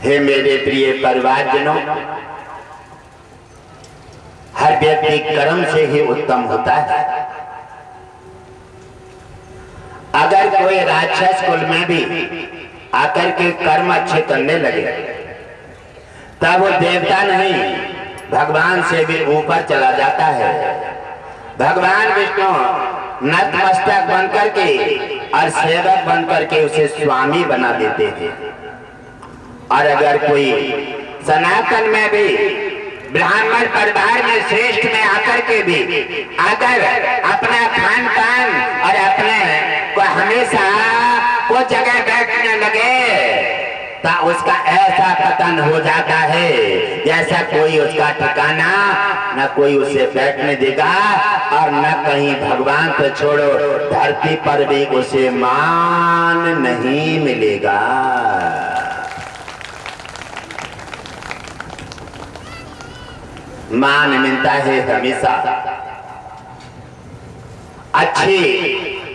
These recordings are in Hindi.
हे मेरे प्रिय परिवारजनों, हर व्यक्ति कर्म से ही उत्तम होता है। अगर कोई राक्षस कुल में भी आकर के कर्म अच्छे करने लगे तब वो देवता नहीं, भगवान से भी ऊपर चला जाता है। भगवान विष्णु नतमस्तक बनकर के और सेवक बनकर के उसे स्वामी बना देते थे। और अगर कोई सनातन में भी ब्राह्मण परिवार में श्रेष्ठ में आकर के भी अगर अपना खान पान और अपने को हमेशा वो जगह बैठने लगे तो उसका ऐसा पतन हो जाता है जैसा कोई उसका ठिकाना न कोई उसे बैठने देगा और न कहीं भगवान तो छोड़ो धरती पर भी उसे मान नहीं मिलेगा। मान मिलता है हमेशा अच्छे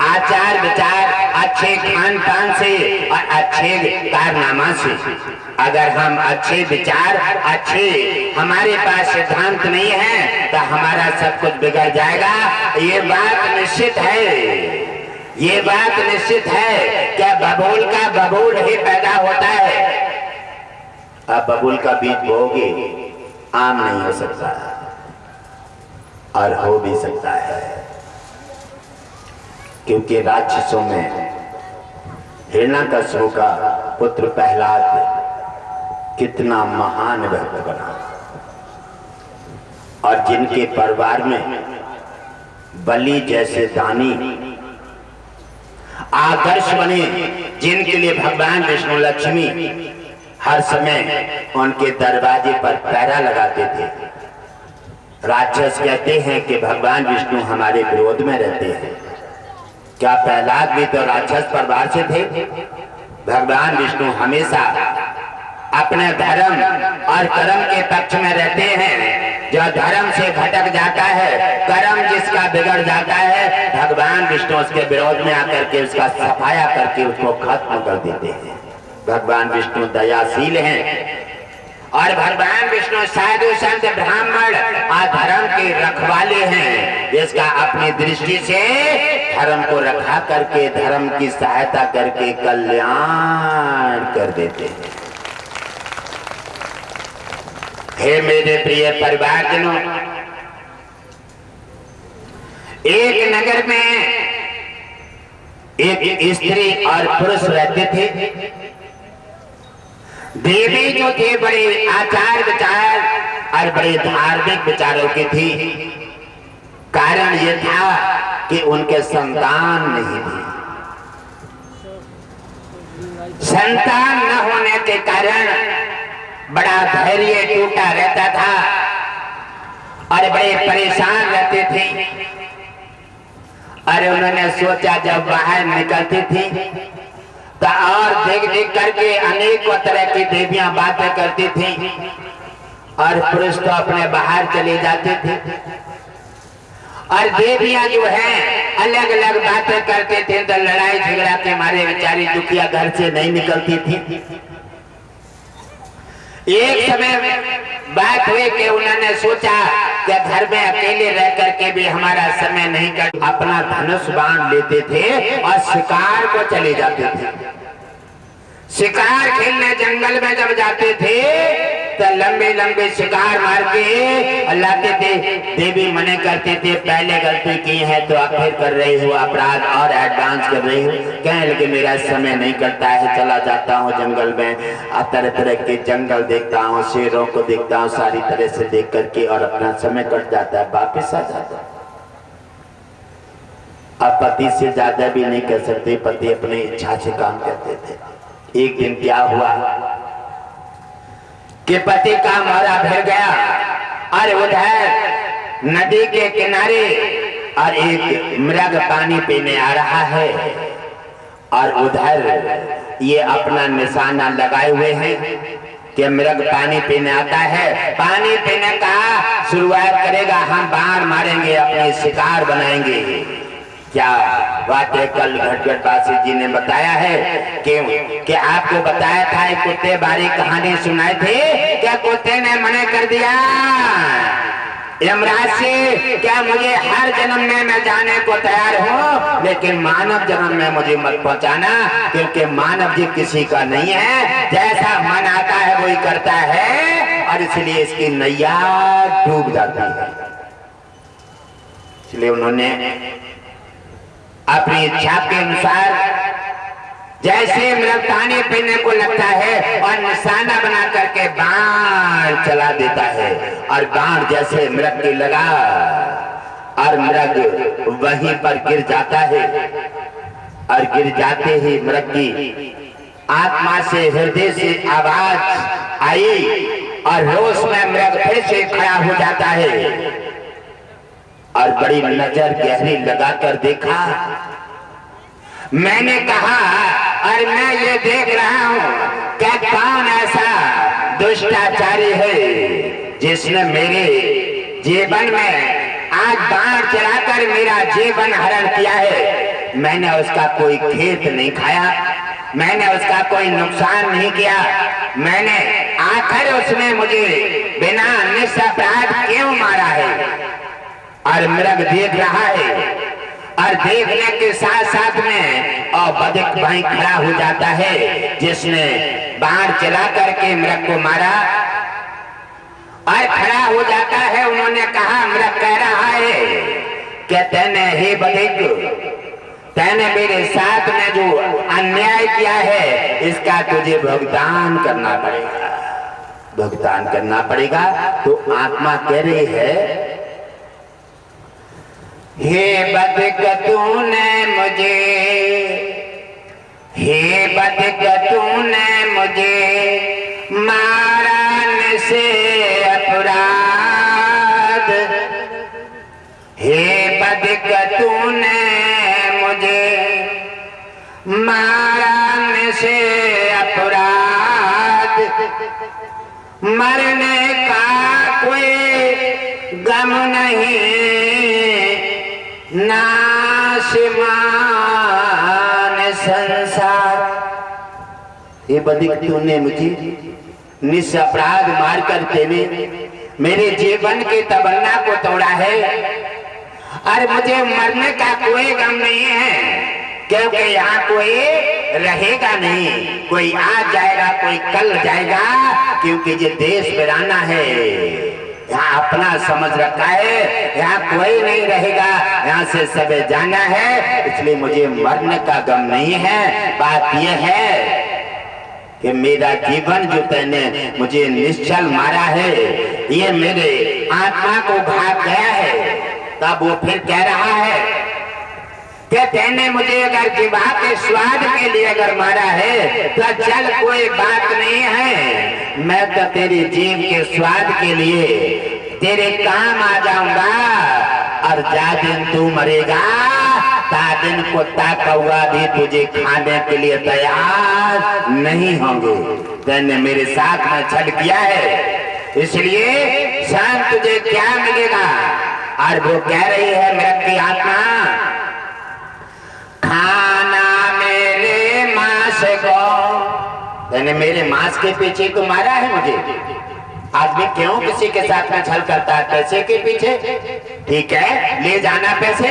आचार विचार, अच्छे खान पान से और अच्छे कारनामा से। अगर हम अच्छे विचार, अच्छे हमारे पास सिद्धांत नहीं है तो हमारा सब कुछ बिगड़ जाएगा। ये बात निश्चित है, ये बात निश्चित है। क्या बबूल का बबूल ही पैदा होता है? अब बबूल का बीज बोओगे आम नहीं हो सकता और हो भी सकता है, क्योंकि राक्षसों में हिरण्यकश्यप का पुत्र प्रहलाद कितना महान भक्त बना और जिनके परिवार में बलि जैसे दानी आदर्श बने, जिनके लिए भगवान विष्णु लक्ष्मी हर समय उनके दरवाजे पर पहरा लगाते थे। राक्षस कहते हैं कि भगवान विष्णु हमारे विरोध में रहते हैं। क्या प्रहलाद भी तो राक्षस परिवार से थे? भगवान विष्णु हमेशा अपने धर्म और कर्म के पक्ष में रहते हैं। जो धर्म से भटक जाता है, कर्म जिसका बिगड़ जाता है, भगवान विष्णु उसके विरोध में आकर के उसका सफाया करके उसको खत्म कर देते हैं। भगवान विष्णु दयाशील हैं और भगवान विष्णु साधु संत ब्राह्मण और धर्म के रखवाले हैं, जिसका अपनी दृष्टि से धर्म को रखा करके धर्म की सहायता करके कल्याण कर देते हैं। हे मेरे प्रिय परिवारजनों, एक नगर में एक स्त्री और पुरुष रहते थे। देवी जो थे बड़े आचार विचार और बड़े धार्मिक विचारों की थी। कारण यह था कि उनके संतान नहीं थी। संतान न होने के कारण बड़ा धैर्य टूटा रहता था और बड़े परेशान रहते थे। अरे उन्होंने सोचा जब बाहर निकलती थी तो और देख देख करके अनेकों तरह की देवियां बातें करती थी और पुरुष तो अपने बाहर चले जाते थे। और देवियां जो हैं अलग अलग बातें करते थे तो लड़ाई झगड़ा के मारे बेचारी दुखिया घर से नहीं निकलती थी। एक समय बात हुई कि उन्होंने सोचा कि घर में अकेले रह करके भी हमारा समय नहीं कर, अपना धनुष बाण लेते थे और शिकार को चले जाते थे। शिकार खेलने जंगल में जब जाते थे तो लंबे लंबे शिकार मार के लाते थे। देवी मने करते थे पहले गलती की है तो अब फिर कर रही हो अपराध और एडवांस कर रही हो। कहने लगे मेरा समय नहीं करता है, चला जाता हूँ जंगल में, तरह तरह के जंगल देखता हूँ, शेरों को देखता हूँ, सारी तरह से देख करके और अपना समय कट जाता है, वापिस आ जाता है। अब पति से ज्यादा भी नहीं कर सकते, पति अपनी इच्छा से काम करते थे। एक दिन क्या हुआ कि पति का मोरा भर गया और उधर नदी के किनारे और एक मृग पानी पीने आ रहा है और उधर ये अपना निशाना लगाए हुए हैं कि मृग पानी पीने आता है, पानी पीने का शुरुआत करेगा, हम बाण मारेंगे, अपने शिकार बनाएंगे। क्या बात है? कल घटघट बासी जी ने बताया है कि आपको बताया था एक कुत्ते बारे कहानी सुनाए थे। क्या कुत्ते ने मना कर दिया यमराज से, क्या मुझे हर जन्म में मैं जाने को तैयार हूँ, लेकिन मानव जन्म में मुझे मत पहुंचाना, क्योंकि मानव जी किसी का नहीं है, जैसा मन आता है वही करता है, और इसलिए इसकी नैया डूब जाती है। इसलिए उन्होंने अपनी इच्छा के अनुसार जैसे मृग ताने पीने को लगता है और निशाना बना करके बाण चला देता है, और बाण जैसे मृग की लगा और मृग वहीं पर गिर जाता है, और गिर जाते ही मृग की आत्मा से हृदय से आवाज आई और होश में मृग फिर से खड़ा हो जाता है, और बड़ी नजर गहरी लगाकर देखा। मैंने कहा, और मैं ये देख रहा हूं क्या कौन ऐसा दुष्टाचारी है जिसने मेरे जीवन में आज बाण चलाकर मेरा जीवन हरण किया है। मैंने उसका कोई खेत नहीं खाया, मैंने उसका कोई नुकसान नहीं किया, मैंने आखिर उसने मुझे बिना निस्सपराध क्यों मारा है? और मृग देख रहा है, और देखने के साथ साथ में और बदक भाई खड़ा हो जाता है जिसने बाण चला करके मृग को मारा, और खड़ा हो जाता है। उन्होंने कहा, मृग कह रहा है कि तैने हे बदक, तैने मेरे साथ में जो अन्याय किया है इसका तुझे भुगतान करना पड़ेगा, भुगतान करना पड़ेगा। तो आत्मा कह रही है, हे बदक तूने मुझे, हे बदक तूने मुझे मारा से अपराध, हे बदक तूने मुझे मारा से अपराध, मरने का कोई गम नहीं, नाशमान संसार। ये बदक तूने मुझे निस्सपराध मारकर तेने मेरे जीवन की तमन्ना को तोड़ा है, और मुझे मरने का कोई गम नहीं है, क्योंकि यहाँ कोई रहेगा नहीं, कोई आज जाएगा कोई कल जाएगा, क्योंकि ये देश वीराना है, यहाँ अपना समझ रखा है, यहाँ कोई नहीं रहेगा, यहाँ से सबे जाना है, इसलिए मुझे मरने का गम नहीं है। बात यह है कि मेरा जीवन जो तैने मुझे निश्चल मारा है, ये मेरे आत्मा को भाग गया है। तब वो फिर कह रहा है कि तैने मुझे अगर जीवा के स्वाद के लिए अगर मारा है तो चल कोई बात नहीं है, मैं तो तेरी जीव के स्वाद के लिए तेरे काम आ जाऊंगा, और जा दिन तू मरेगा ता दिन कुत्ता कौवा भी तुझे खाने के लिए तैयार नहीं होंगे। तैने मेरे साथ में छल किया है, इसलिए शाम तुझे क्या मिलेगा? और वो कह रही है मृग की आत्मा, खाना मेरे मांस को, तैने मेरे मांस के पीछे तो मारा है मुझे। आदमी क्यों किसी के साथ में छल करता है? पैसे के पीछे, ठीक है ले जाना पैसे,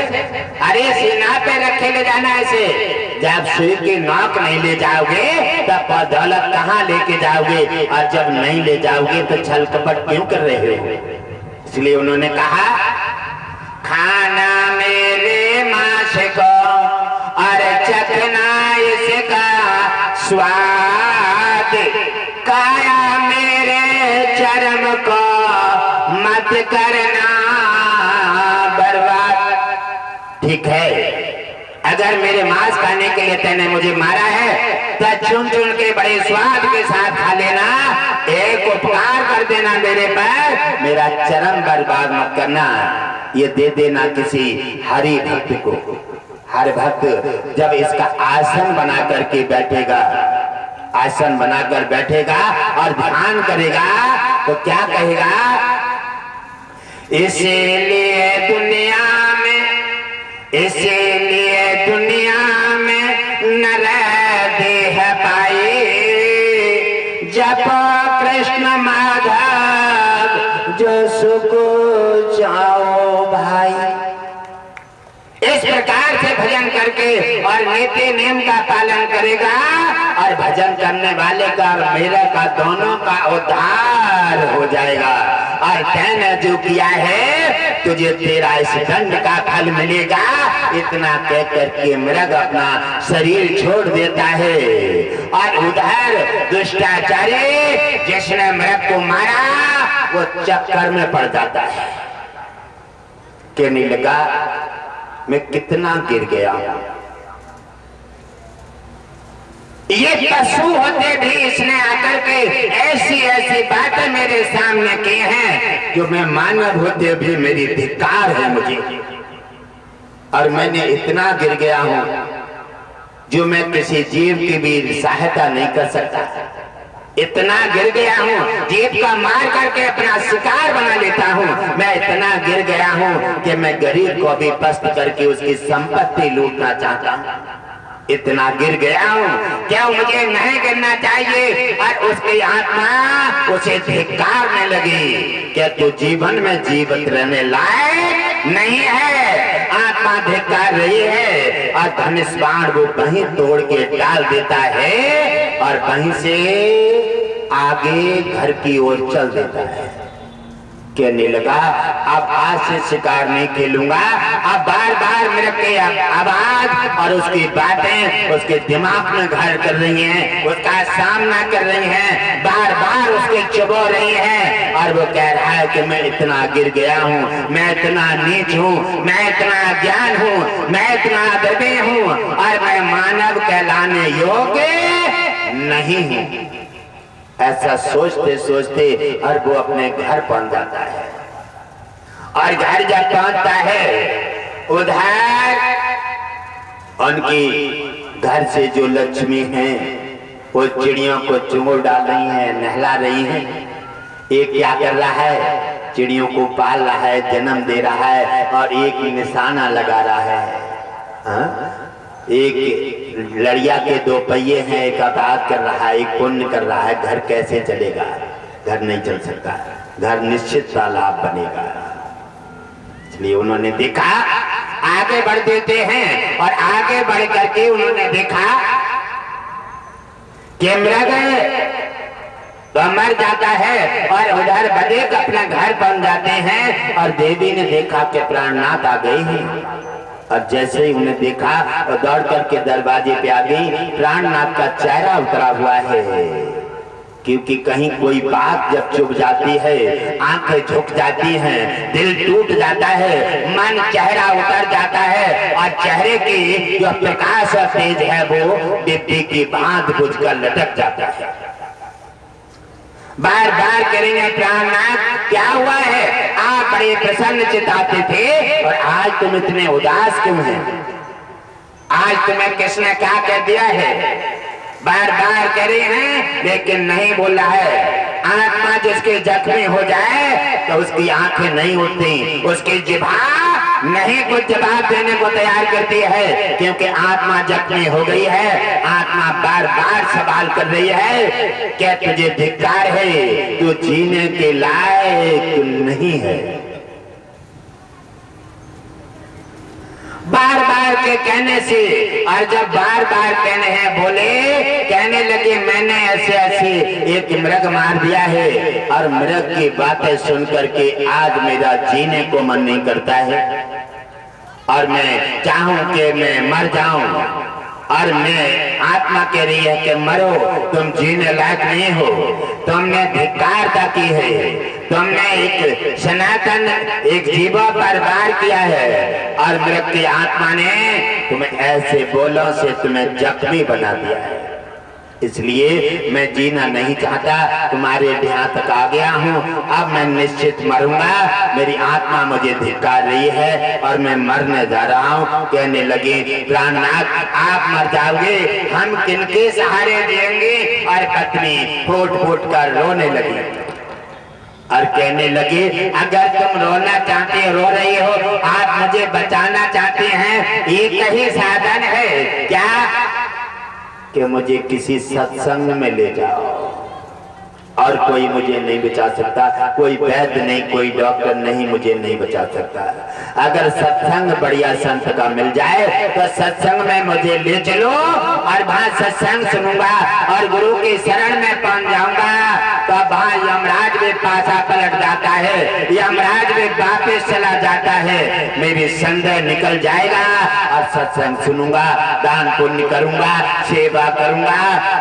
अरे सीना पे रखे ले जाना ऐसे, जब सुई की नोक नहीं ले जाओगे तब दौलत कहाँ लेके जाओगे, और जब नहीं ले जाओगे तो छल कपट क्यों कर रहे हो? इसलिए उन्होंने कहा, खाना मेरे मांस को और चखना इसका स्वाद, काया मेरे चरम को मत करना बर्बाद। ठीक है, अगर मेरे मांस खाने के लिए तैने मुझे मारा है तो चुन चुन के बड़े स्वाद के साथ खा लेना, एक उपकार कर देना मेरे पर, मेरा चरम बर्बाद मत करना। ये दे देना किसी हरि भक्त को। हर भक्त जब इसका आसन बना करके बैठेगा, आसन बनाकर बैठेगा और ध्यान करेगा तो क्या कहेगा, इसीलिए दुनिया में, इसीलिए जप कृष्ण माधव जो सुख चाओ भाई। इस प्रकार से भजन करके और नीति नियम का पालन करेगा और भजन करने वाले का और मेरे का दोनों का उद्धार हो जाएगा। और तैने जो किया है तुझे तेरा इस दंड का फल मिलेगा। इतना कह करके मृग अपना शरीर छोड़ देता है और उधर दुष्टाचारी जिसने मृग को मारा वो चक्कर में पड़ जाता है। कहने लगा मैं कितना गिर गया, ये पशु होते भी इसने आकर के ऐसी ऐसी बातें मेरे सामने की हैं जो मैं मानव होते भी मेरी धिक्कार है मुझे। और मैंने इतना गिर गया हूं जो मैं किसी जीव की भी सहायता नहीं कर सकता। इतना गिर गया हूँ, जीव का मार करके अपना शिकार बना लेता हूँ। मैं इतना गिर गया हूँ कि मैं गरीब को भी पस्त करके उसकी संपत्ति लूटना चाहता हूँ। इतना गिर गया हूँ, क्या मुझे नहीं गिरना चाहिए? और उसकी आत्मा उसे धिक्कारने लगी, क्या तू जीवन में जीवित रहने लायक नहीं है? आत्मा धिक्कार रही है और धनुष बाण वो वहीं तोड़ के डाल देता है और वहीं से आगे घर की ओर चल देता है। कहने लगा अब आज से शिकार नहीं खेलूंगा। अब बार बार मेरे के आवाज और उसकी बातें उसके दिमाग में घर कर रही हैं, उसका सामना कर रही हैं, बार बार उसके चुभो रही हैं। और वो कह रहा है कि मैं इतना गिर गया हूँ, मैं इतना नीच हूँ, मैं इतना ज्ञान हूँ, मैं इतना दबे हूँ और मैं मानव कहलाने योग्य नहीं हूँ। ऐसा सोचते सोचते और वो अपने घर पहुंच जाता है। और घर जब पहुंचता है उधर उनकी घर से जो लक्ष्मी हैं वो चिड़ियों को चुंगड़ डाल रही हैं, नहला रही हैं। एक क्या कर रहा है, चिड़ियों को पाल रहा है, जन्म दे रहा है और एक निशाना लगा रहा है। एक लड़िया के दो पहिए हैं, एक अपराध कर रहा है, एक पुण्य कर रहा है। घर कैसे चलेगा? घर नहीं चल सकता, घर निश्चित तालाब बनेगा। इसलिए उन्होंने देखा, आगे बढ़ देते हैं और आगे बढ़ करके उन्होंने देखा कि मृग तो मर जाता है और उधर बदेक अपना घर बन जाते हैं। और देवी ने देखा कि प्राणनाथ आ गई है और जैसे ही उन्हें देखा तो दौड़ करके दरवाजे पे आ गई। प्राणनाथ का चेहरा उतरा हुआ है, क्योंकि कहीं कोई बात जब चुभ जाती है, आंखें झुक जाती हैं, दिल टूट जाता है, मन चेहरा उतर जाता है और चेहरे की जो प्रकाश और तेज है वो डिब्बी की बांध बुझ कर लटक जाता है। बार बार करेंगे प्राणनाथ क्या हुआ है? आप बड़े प्रसन्न चिताते थे और आज तुम इतने उदास क्यों हैं? आज तुम्हें किसने क्या कह दिया है? बार बार कह रहे हैं लेकिन नहीं बोला है। आत्मा जिसके जख्मी हो जाए तो उसकी आंखें नहीं उठती, उसकी जिभा नहीं कुछ जवाब देने को तैयार करती है, क्योंकि आत्मा जख्मी हो गई है। आत्मा बार बार सवाल कर रही है, क्या तुझे धिक्कार है? तू जीने के लायक नहीं है। बार बार के कहने से और जब बार बार कहने हैं बोले, कहने लगे मैंने ऐसे ऐसे एक मृग मार दिया है और मृग की बातें सुन करके आज मेरा जीने को मन नहीं करता है और मैं चाहूं कि मैं मर जाऊं। और मैं आत्मा कह रही है कि मरो, तुम जीने लायक नहीं हो, तुमने धिक्कारता की है, तुमने एक सनातन एक जीवा पर वार किया है और मृग की आत्मा ने तुम्हें ऐसे बोलों से तुम्हें जख्मी बना दिया है। इसलिए मैं जीना नहीं चाहता, तुम्हारे ध्यान तक आ गया हूँ। अब मैं निश्चित मरूंगा, मेरी आत्मा मुझे धिक्कार रही है और मैं मरने जा रहा हूँ। कहने लगे प्राणनाथ आप मर जाओगे, हम किनके सहारे जिएंगे? और पत्नी फूट फूट कर रोने लगी और कहने लगे अगर तुम रोना चाहते रो रही हो, आप मुझे बचाना चाहते हैं, एक ही साधन है क्या कि मुझे किसी सत्संग में ले जाओ। और कोई मुझे नहीं बचा सकता, कोई वैद्य नहीं, कोई डॉक्टर नहीं, मुझे नहीं बचा सकता। अगर सत्संग बढ़िया संत का मिल जाए तो सत्संग में मुझे ले चलो और वहां सत्संग सुनूंगा और गुरु की शरण में पहुंच जाऊंगा। तो वहां यमराज भी पासा पलट जाता है, यमराज भी वापिस चला जाता है, मेरी संदेह निकल जाएगा और सत्संग सुनूंगा, दान पुण्य करूंगा, सेवा करूंगा,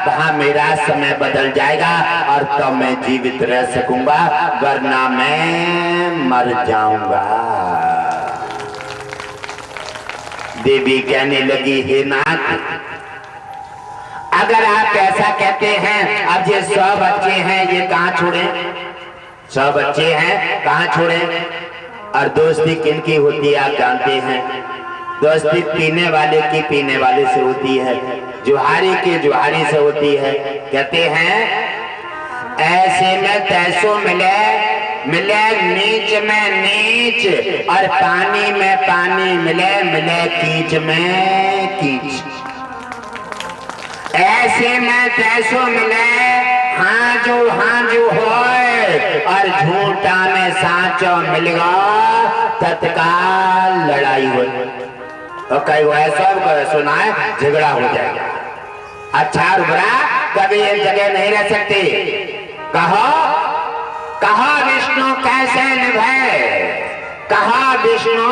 वहां मेरा समय बदल जाएगा और तब मैं जीवित रह सकूंगा, वरना मैं मर जाऊंगा। देवी कहने लगी, हे नाथ, अगर आप ऐसा कहते हैं, अब ये 100 बच्चे हैं, ये कहाँ छोड़े? 100 बच्चे हैं, कहाँ छोड़े? और दोस्ती किनकी होती है आप जानते हैं? दोस्ती पीने वाले की पीने वाले से होती है, जुहारी की जुहारी से होती है। कहते हैं ऐसे में तैसो मिले, मिले नीच में नीच, और पानी में पानी मिले, मिले कीच में कीच। ऐसे में तैसो मिले, हाँ जो होए, और झूठा में साचो मिलेगा, तत्काल लड़ाई हो। तो कई ऐसा सुना है, झगड़ा हो जाएगा। अच्छा और बुरा कभी एक जगह नहीं रह सकते। कहो विष्णु कैसे निभे, कहा विष्णु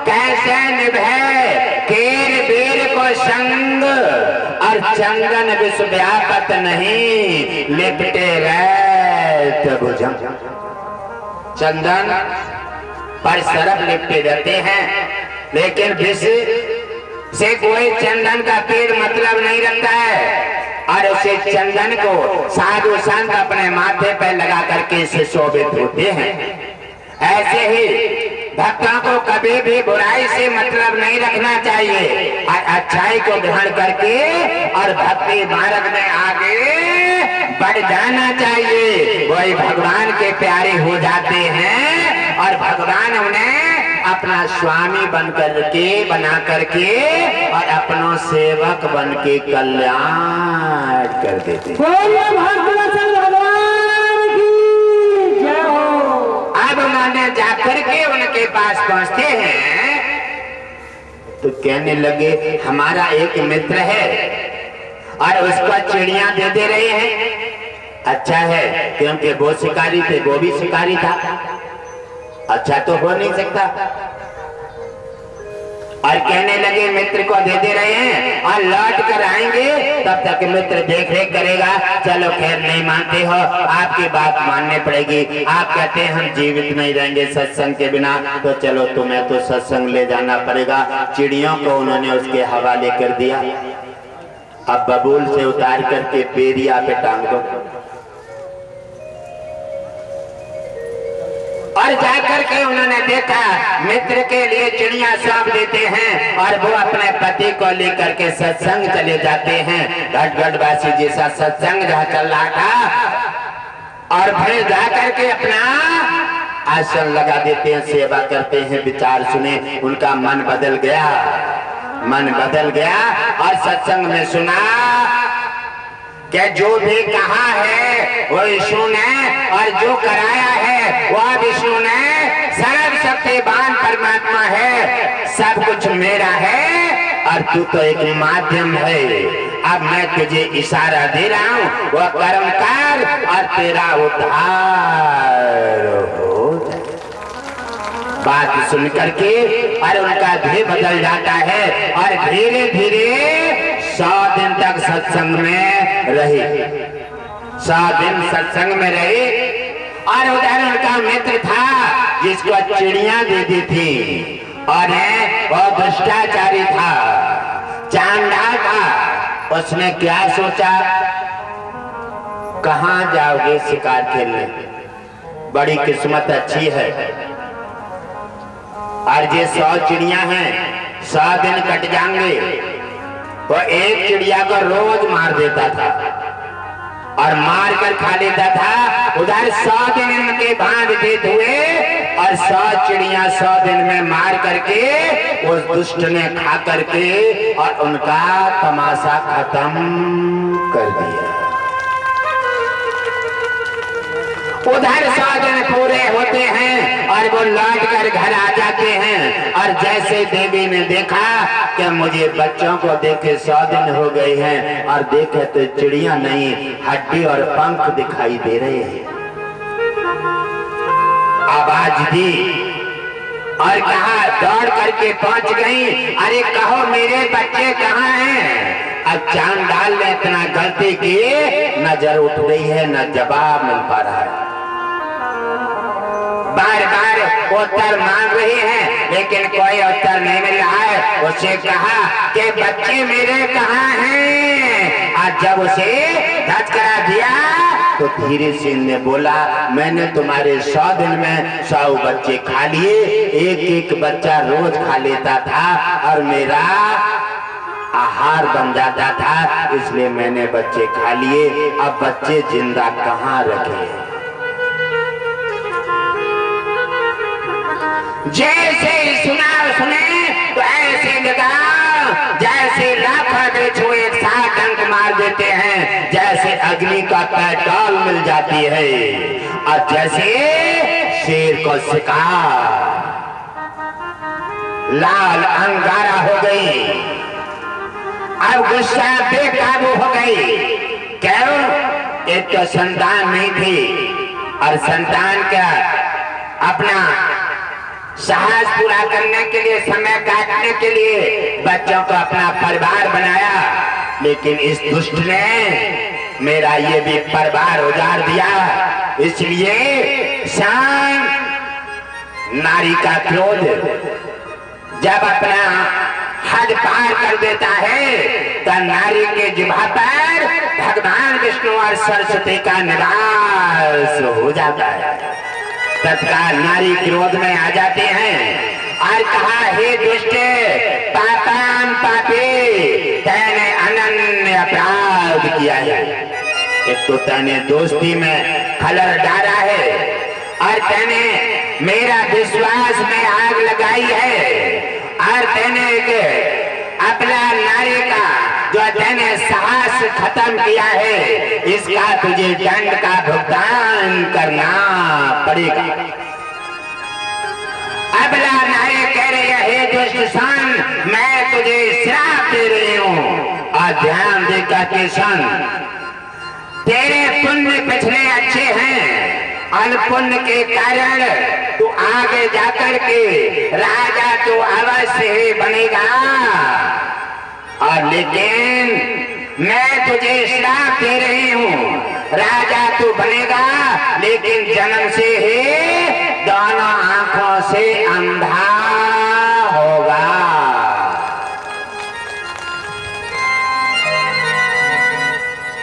कैसे निभे, केर बेर को संग, और चंदन विश्व व्यापत नहीं, लिपटे रहे भुजंग। चंदन पर सरफ लिपटे रहते हैं, लेकिन विश्व से कोई चंदन का पेड़ मतलब नहीं रखता है, और उसे चंदन को साधु संत अपने माथे पर लगा करके से शोभित होते हैं। ऐसे ही भक्तों को कभी भी बुराई से मतलब नहीं रखना चाहिए, और अच्छाई को ग्रहण करके और भक्ति मार्ग में आगे बढ़ जाना चाहिए। वही भगवान के प्यारे हो जाते हैं, और भगवान उन्हें अपना स्वामी बन करके बना करके और अपनों सेवक बन के कल्याण कर देते। अब उन्होंने जाकर के उनके पास पहुंचते हैं तो कहने लगे, हमारा एक मित्र है और उसको चिड़िया दे दे रहे हैं। अच्छा है, क्योंकि वो शिकारी थे, वो भी शिकारी था, अच्छा तो हो नहीं सकता। और कहने लगे मित्र को दे दे रहे हैं और लौट कर आएंगे, तब तक मित्र देख रेख करेगा। चलो खैर, नहीं मानते हो, आपकी बात माननी पड़ेगी। आप कहते हैं हम जीवित नहीं रहेंगे सत्संग के बिना, तो चलो तुम्हें तो सत्संग ले जाना पड़ेगा। चिड़ियों को उन्होंने उसके हवाले कर दिया। अब बबूल से उतार करके पेरिया पे टांग दो, और जाकर के उन्होंने देखा मित्र के लिए चिड़िया सौंप देते हैं, और वो अपने पति को लेकर के सत्संग चले जाते हैं। घटघटवासी जैसा सत्संग जहाँ चल रहा था, और फिर जाकर के अपना आसन लगा देते हैं, सेवा करते हैं। विचार सुने, उनका मन बदल गया, मन बदल गया। और सत्संग में सुना कि जो भी कहा है वो विष्णु ने, और जो कराया है वह विष्णु ने। सर्वशक्तिमान परमात्मा है, सब कुछ मेरा है, और तू तो एक माध्यम है। अब मैं तुझे इशारा दे रहा हूँ, वह कर्म कर और तेरा उद्धार हो जाए। बात सुन करके और उनका ध्येय बदल जाता है, और धीरे धीरे 100 दिन तक सत्संग में रहे। 100 दिन सत्संग में रहे, और उधर उनका मित्र था जिसको चिड़िया दे दी थी, और वो भ्रष्टाचारी था, चांडाल था। उसने क्या सोचा, कहाँ जाओगे शिकार खेलने, बड़ी किस्मत अच्छी है। और ये 100 चिड़िया हैं, 100 दिन कट जाएंगे। वो एक चिड़िया को रोज मार देता था और मार कर खा लेता था। उधर 100 दिन इनके बांध देते हुए, और 100 चिड़िया 100 दिन में मार करके उस दुष्ट ने खा करके और उनका तमाशा खत्म कर दिया। उधर 100 दिन पूरे होते हैं और वो लौट कर घर आ जाते हैं। और जैसे देवी ने देखा कि मुझे बच्चों को देखे 100 दिन हो गए हैं और देखे तो चिड़िया नहीं, हड्डी और पंख दिखाई दे रहे हैं। आवाज दी और कहा, दौड़ करके पहुंच गई, अरे कहो मेरे बच्चे कहाँ हैं? अब चांडाल ने इतना गलती की, नजर उठ रही है, न जवाब मिल पा रहा है। बार बार उत्तर मांग रही है लेकिन कोई उत्तर नहीं मिल रहा है। उसे कहा कि बच्चे मेरे कहाँ हैं? और जब उसे धचकरा दिया तो धीरे से ने बोला, मैंने तुम्हारे 100 दिन में 100 बच्चे खा लिए, एक एक बच्चा रोज खा लेता था और मेरा आहार बन जाता था, इसलिए मैंने बच्चे खा लिए। अब बच्चे जिंदा कहाँ रखे? जैसे सुने तो ऐसे लगा जैसे लाखों बिच्छू एक साथ डंक मार देते हैं, जैसे अग्नि का पेट्रोल मिल जाती है और जैसे शेर को शिकार लाल अंगारा हो गई। अब गुस्सा बेकाबू हो गई। क्यों? एक तो संतान नहीं थी और संतान का अपना साहस पूरा करने के लिए, समय काटने के लिए बच्चों को अपना परिवार बनाया, लेकिन इस दुष्ट ने मेरा ये भी परिवार उजाड़ दिया। इसलिए शान नारी का क्रोध जब अपना हद पार कर देता है तो नारी के जिह्वा पर भगवान विष्णु और सरस्वती का निवास हो जाता है। तत्काल नारी क्रोध में आ जाते हैं और कहा, हे दुष्ट पापान पापी, तैने अनन्य अपराध किया है। एक तो तैने दोस्ती में खलल डाला है और तैने मेरा विश्वास में आग लगाई है और तैने अपना नारी का जो तैने साहस खत्म किया है, इसका तुझे दंड का भुगतान करना पड़ेगा। अबला नारी कह रही है, हे दुष्ट सन, मैं तुझे श्राप दे रही हूँ और ध्यान देकर के सुन, तेरे पुण्य पिछले अच्छे हैं, अनपुण्य के कारण तू आगे जाकर के राजा तो अवश्य ही बनेगा, और लेकिन मैं तुझे श्राप दे रही हूँ, राजा तू बनेगा लेकिन जन्म से ही दोनों आंखों से अंधा होगा।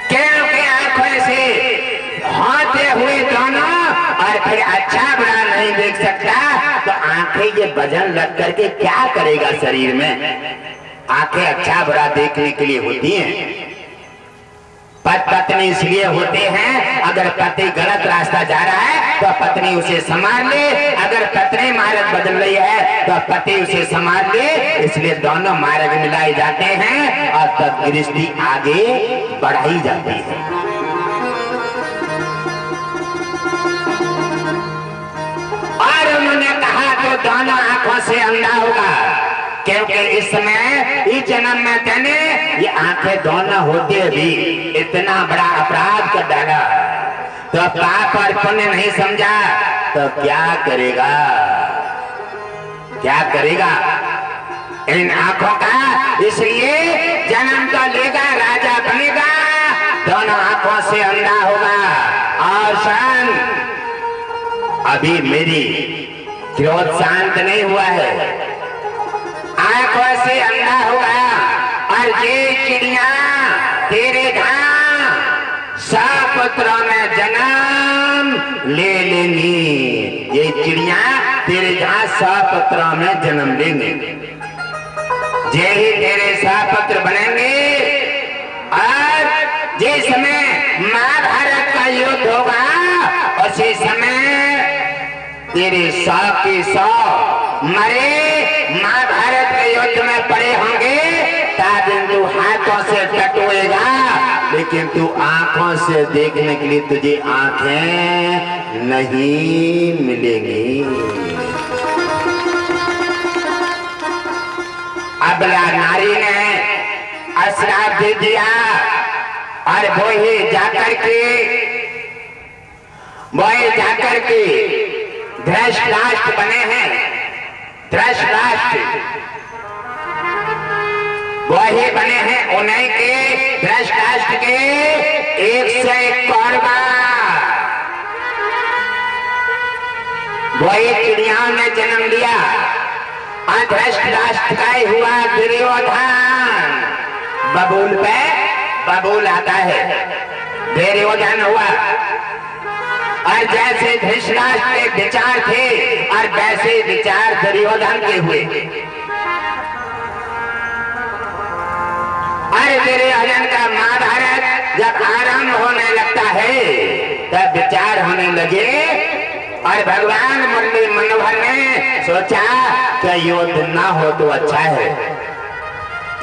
क्योंकि आंखों से होते हुए दोनों और फिर अच्छा बुरा नहीं देख सकता, तो आंखें ये वजन रख करके क्या करेगा शरीर में? आंखें अच्छा बुरा देखने के लिए होती हैं। पत्नी इसलिए होते हैं, अगर पति गलत रास्ता जा रहा है तो पत्नी उसे संभाल ले, अगर पत्नी मार्ग बदल रही है तो पति उसे संभाल ले, इसलिए दोनों मार्ग मिलाए जाते हैं और तब गृहस्थी आगे बढ़ाई जाती है। और उन्होंने कहा तो दोनों आंखों से अंधा होगा, क्योंकि इस समय इस जन्म में तैने ये आंखें दोनों होते भी इतना बड़ा अपराध कर डाला, तो पाप और पुण्य नहीं समझा तो क्या करेगा? क्या करेगा इन आंखों का? इसलिए जन्म तो लेगा, राजा बनेगा, दोनों आंखों से अंधा होगा। और शान अभी मेरी क्रोध शांत नहीं हुआ है, आंखों से अंधा हुआ और ये चिड़िया तेरे धाम 100 पुत्रों में जन्म ले लेंगी। ये चिड़िया तेरे जहां 100 पुत्रों में जन्म लेंगे, यही तेरे 100 पुत्र बनेंगे। और जिस समय महाभारत का युद्ध होगा उसी समय तेरे 100 के 100 मरे महाभारत के युद्ध में पड़े होंगे, ताबिंदु हाथों से टटोएगा, लेकिन किंतु आंखों से देखने के लिए तुझे आंखें नहीं मिलेंगी। अबला नारी ने श्राप दे दिया और वो ही जाकर के धृतराष्ट्र बने हैं। धृतराष्ट्र वही बने हैं, उन्हीं के धृतराष्ट्र के 101 कौरवा वही चिड़ियाओं ने जन्म लिया। धृतराष्ट्र का ही हुआ दुर्योधन। बबूल पे बबूल आता है, दुर्योधन हुआ। और जैसे धृतराष्ट्र के विचार थे और वैसे विचार दुर्योधन के हुए। और दुर्योधन का महाभारत जब आरंभ होने लगता है तब विचार होने लगे और भगवान मुरली मनोहर ने सोचा कि युद्ध ना हो तो अच्छा है।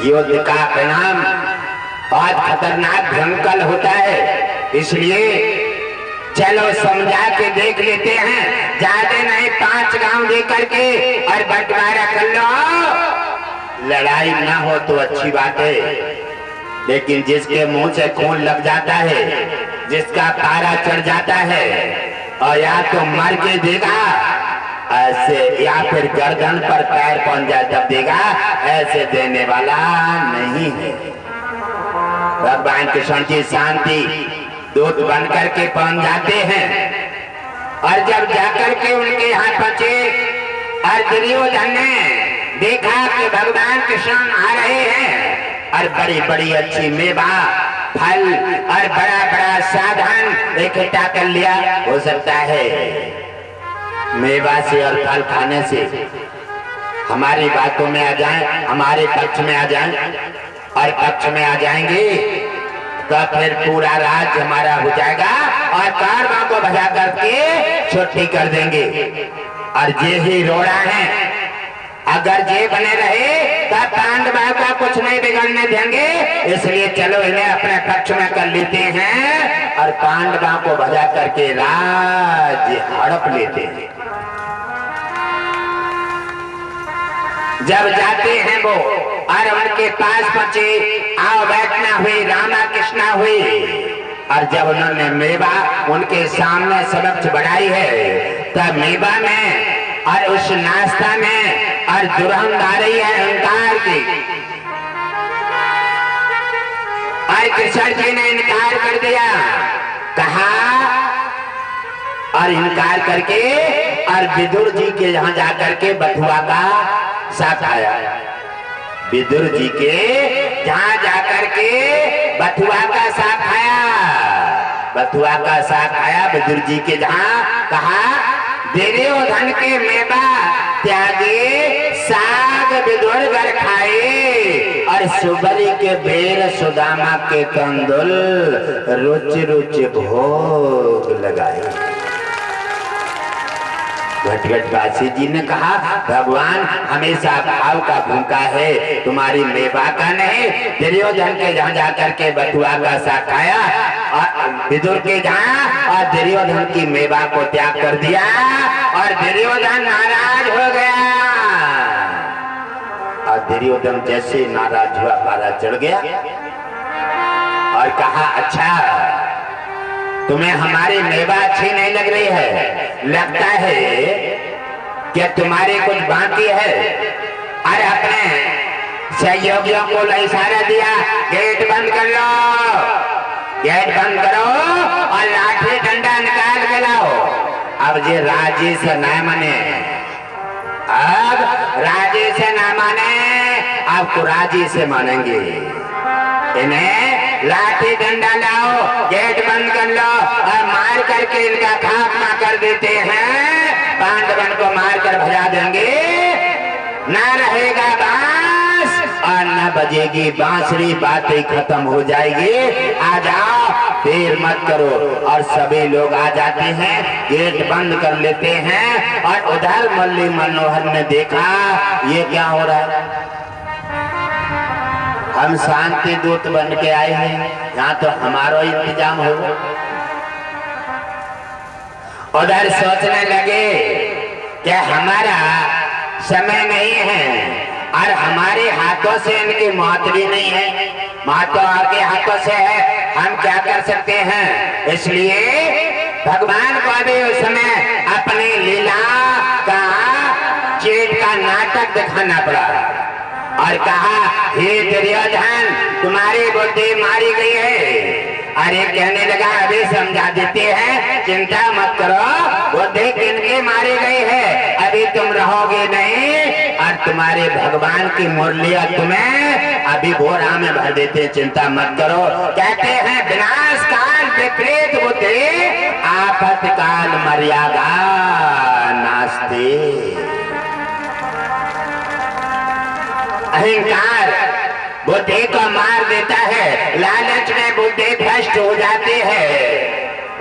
युद्ध का परिणाम बहुत खतरनाक भयंकर होता है, इसलिए चलो समझा के देख लेते हैं। ज्यादा नहीं 5 गांव दे करके और बंटवारा कर लो, लड़ाई ना हो तो अच्छी बात है। लेकिन जिसके मुंह से खून लग जाता है, जिसका पारा चढ़ जाता है और या तो मर के देगा ऐसे, या फिर गर्दन पर पैर पहुंच जाए तब देगा, ऐसे देने वाला नहीं है। भगवान कृष्ण की शांति दूत बनकर के पहुंच जाते हैं और जब जाकर के उनके यहाँ पहुंचे और दुर्योधन ने देखा कि भगवान कृष्ण आ रहे हैं और बड़ी बड़ी अच्छी मेवा फल और बड़ा बड़ा साधन इकट्ठा कर लिया। हो सकता है मेवा से और फल खाने से हमारी बातों में आ जाएं, हमारे पक्ष में आ जाएं और पक्ष में आ जाएंगे तो फिर पूरा राज्य हमारा हो जाएगा और कारवां को भजा करके छुट्टी कर देंगे। और ये ही रोड़ा है, अगर ये बने रहे तब पांडवों का कुछ नहीं बिगड़ने देंगे। इसलिए चलो इन्हें अपने पक्ष में कर लेते हैं और पांडवों को भजा करके राज्य हड़प लेते हैं। जब जाते हैं वो और उनके पास पहुंचे, आओ बैठना हुई, रामा कृष्णा हुई। और जब उन्होंने मेवा उनके सामने समक्ष बढ़ाई है तब मेवा में और उस नाश्ता में और दुर्गंध आ रही है अहंकार की। और कृष्ण जी ने इनकार कर दिया, कहा और इनकार करके और विदुर जी के यहाँ जाकर के बथुआ का साथ आया। विदुर जी के जहाँ जाकर के बथुआ का साथ आया, बथुआ का साथ आया विदुर जी के जहाँ, कहा दुर्योधन के मेवा त्यागे साग विदुर घर खाए और सुबली के बेर सुदामा के कंदुल रुच रुच भोग लगाए। घटघटवासी जी ने कहा, भगवान हमेशा भाव का भूखा है, तुम्हारी मेवा का नहीं। दुर्योधन के जहाँ जाकर के बथुआ का साग खाया और विदुर के जहाँ और दुर्योधन की मेवा को त्याग कर दिया और दुर्योधन नाराज हो गया। और दुर्योधन जैसे नाराज हुआ पारा चढ़ गया और कहा, अच्छा तुम्हें हमारी मेवा अच्छी नहीं लग रही है, लगता है कि तुम्हारे कुछ बाकी है। अरे अपने सहयोगियों को इशारा दिया, गेट बंद कर लो, गेट बंद करो और लाठी डंडा निकाल के लाओ। अब ये राजी से न माने, अब राजी से न माने, आपको राजी से मानेंगे। इन्हें लाठी डंडा लाओ, गेट बंद कर लो और मार करके इनका खात्मा कर देते हैं। पांडवन को मार कर भजा देंगे, ना रहेगा बांस और न बजेगी बांसुरी, बातें खत्म हो जाएगी। आ जाओ, देर मत करो। और सभी लोग आ जाते हैं, गेट बंद कर लेते हैं। और उधर मुरली मनोहर ने देखा ये क्या हो रहा है। हम शांति दूत बन के आए हैं, यहाँ तो हमारा इंतजाम हो। उधर सोचने लगे कि हमारा समय नहीं है और हमारे हाथों से इनकी मौत भी नहीं है, मौत तो आपके हाथों से है, हम क्या कर सकते हैं। इसलिए भगवान को भी उस समय अपनी लीला का चेट का नाटक दिखाना पड़ा और कहा, हे दुर्योधन, तुम्हारी बुद्धि मारी गई है। अरे कहने लगा, अभी समझा देते हैं, चिंता मत करो, बुद्धि किनकी मारी गई है, अभी तुम रहोगे नहीं और तुम्हारे भगवान की मुरलिया तुम्हें अभी बोरा में भर देते, चिंता मत करो। कहते हैं, विनाश काल विपरीत बुद्धि, आफत काल मर्यादा नास्ते। अहंकार बुद्धि को मार देता है, लालच में बुद्धि भ्रष्ट हो जाती है,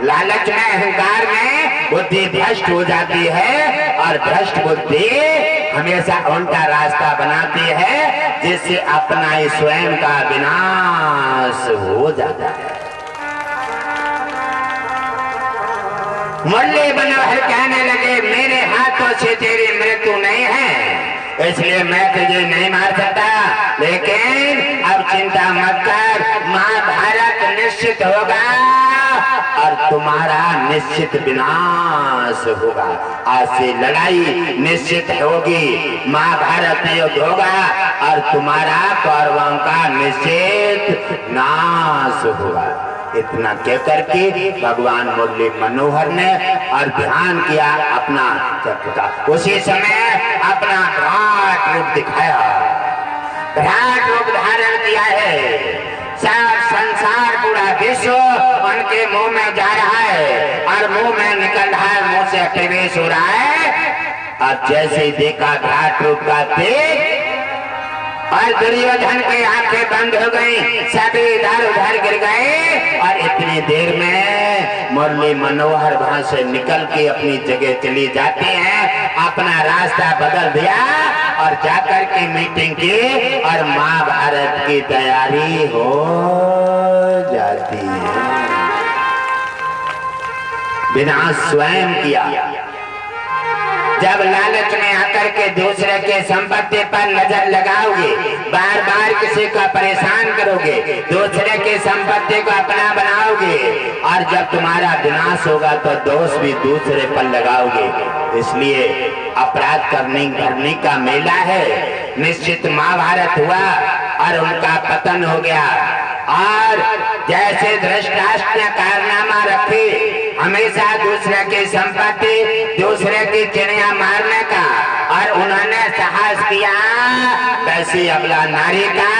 लालच में अहंकार में बुद्धि भ्रष्ट हो जाती है और भ्रष्ट बुद्धि हमेशा उल्टा रास्ता बनाती है, जिससे अपना ही स्वयं का विनाश हो जाता है। मुरली मनोहर कहने लगे, मेरे हाथों से तेरी मृत्यु नहीं है, इसलिए मैं तुझे नहीं मार सकता, लेकिन अब चिंता मत कर, महाभारत निश्चित होगा और तुम्हारा निश्चित विनाश होगा। आज से लड़ाई निश्चित होगी, महाभारत युद्ध होगा और तुम्हारा कौरवों का निश्चित नाश होगा। इतना कह करके भगवान मुरली मनोहर ने और ध्यान किया अपना चक्र का। उसी समय अपना विराट रूप दिखाया, विराट रूप धारण किया है। सब संसार पूरा विश्व उनके मुंह में जा रहा है और मुंह में निकल रहा है, मुंह से प्रवेश हो रहा है। अब जैसे ही देखा विराट रूप का तेज और दुर्योधन की आंखें बंद हो गई, सभी इधर उधर गिर गए और इतनी देर में मुरली मनोहर वहां से निकल के अपनी जगह चली जाती हैं, अपना रास्ता बदल दिया और जाकर के मीटिंग की और महाभारत की तैयारी हो जाती है। विनाश स्वयं किया। जब लालच में आकर के दूसरे के संपत्ति पर नजर लगाओगे, बार बार किसी को परेशान करोगे, दूसरे के संपत्ति को अपना बनाओगे और जब तुम्हारा विनाश होगा तो दोष भी दूसरे पर लगाओगे। इसलिए अपराध करने का मेला है। निश्चित महाभारत हुआ और उनका पतन हो गया और जैसे धृतराष्ट्र ने कारनामा रखी, हमेशा दूसरे की संपत्ति, दूसरे की चिड़िया मारने का और उन्होंने साहस किया, वैसे अबला नारी का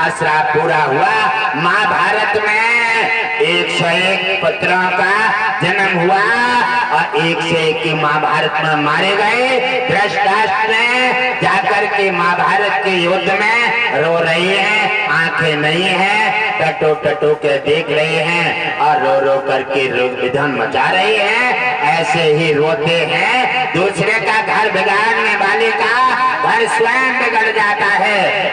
असरा पूरा हुआ। महाभारत में 101 पुत्रों का जन्म हुआ और 101 की महाभारत में मारे गए। धृतराष्ट्र ने जाकर के महाभारत के युद्ध में रो रही है, आंखें नहीं है, टटो टटो के देख रहे हैं और रो रो करके विधन मचा रही है। ऐसे ही रोते हैं, दूसरे का घर बिगाड़ने वाले का घर स्वयं बिगड़ जाता है।